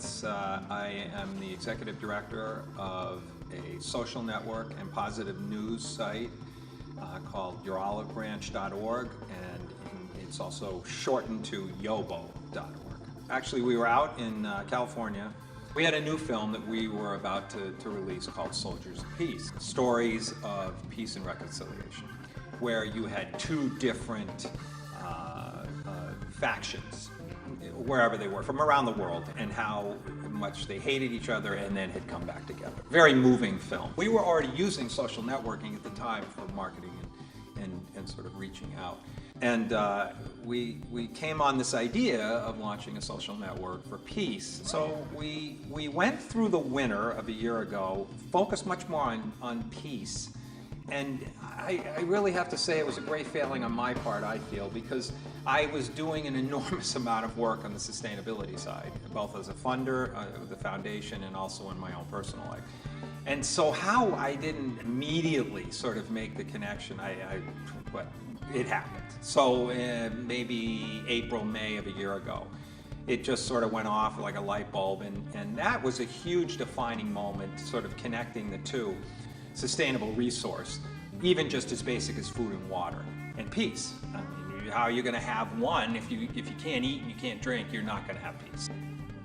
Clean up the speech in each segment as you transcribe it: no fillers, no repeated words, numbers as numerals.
Willits. I am the executive director of a social network and positive news site called yourolivebranch.org, and it's also shortened to yobo.org. Actually, we were out in California. We had a new film that we were about to release called Soldiers of Peace, stories of peace and reconciliation, where you had two different factions, wherever they were, from around the world, and how much they hated each other and then had come back together. Very moving film. We were already using social networking at the time for marketing and sort of reaching out. And we came on this idea of launching a social network for peace. So we went through the winter of a year ago, focused much more on peace. And I really have to say it was a great failing on my part, I feel, because I was doing an enormous amount of work on the sustainability side, both as a funder of the foundation and also in my own personal life. And so how I didn't immediately sort of make the connection, but it happened. So maybe April, May of a year ago, it just sort of went off like a light bulb, and that was a huge defining moment, sort of connecting the two. Sustainable resource, even just as basic as food and water, and peace. I mean, how are you going to have one if you can't eat and you can't drink? You're not going to have peace.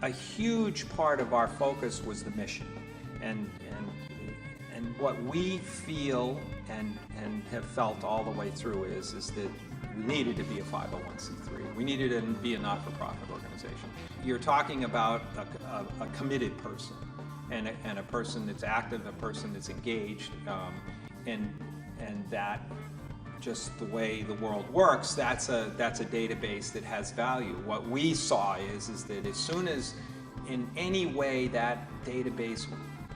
A huge part of our focus was the mission, and what we feel and have felt all the way through is that we needed to be a 501c3. We needed to be a not-for-profit organization. You're talking about a committed person. And a person that's active, a person that's engaged, and that just the way the world works, that's a database that has value. What we saw is that as soon as in any way that database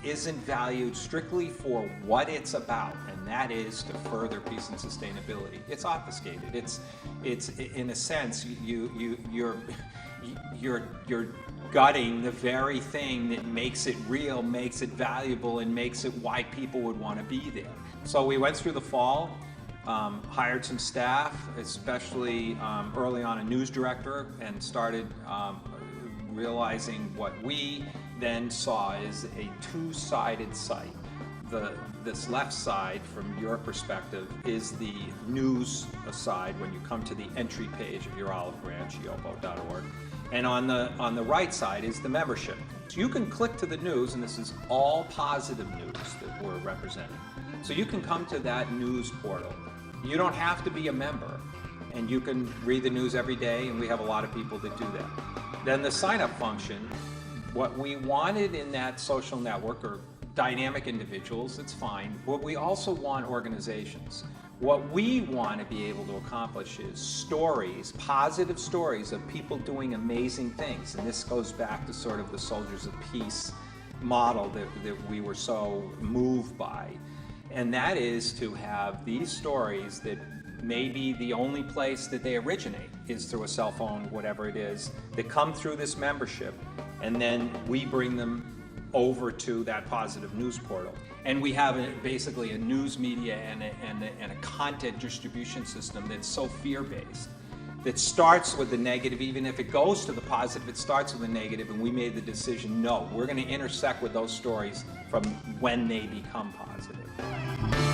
isn't valued strictly for what it's about, and that is to further peace and sustainability, it's obfuscated. It's in a sense you're gutting the very thing that makes it real, makes it valuable, and makes it why people would want to be there. So we went through the fall, hired some staff, especially early on a news director, and started realizing what we then saw is a two-sided site. This left side, from your perspective, is the news side when you come to the entry page of your Olive Branch, yobo.org. And on the right side is the membership. So you can click to the news, and this is all positive news that we're representing. So you can come to that news portal. You don't have to be a member, and you can read the news every day, and we have a lot of people that do that. Then the sign-up function, what we wanted in that social network are dynamic individuals, it's fine, but we also want organizations. What we want to be able to accomplish is stories, positive stories of people doing amazing things. And this goes back to sort of the Soldiers of Peace model that we were so moved by. And that is to have these stories that maybe the only place that they originate is through a cell phone, whatever it is, that come through this membership, and then we bring them over to that positive news portal. And we have basically a news media and a content distribution system that's so fear-based, that starts with the negative. Even if it goes to the positive, it starts with the negative, and we made the decision, no, we're going to intersect with those stories from when they become positive.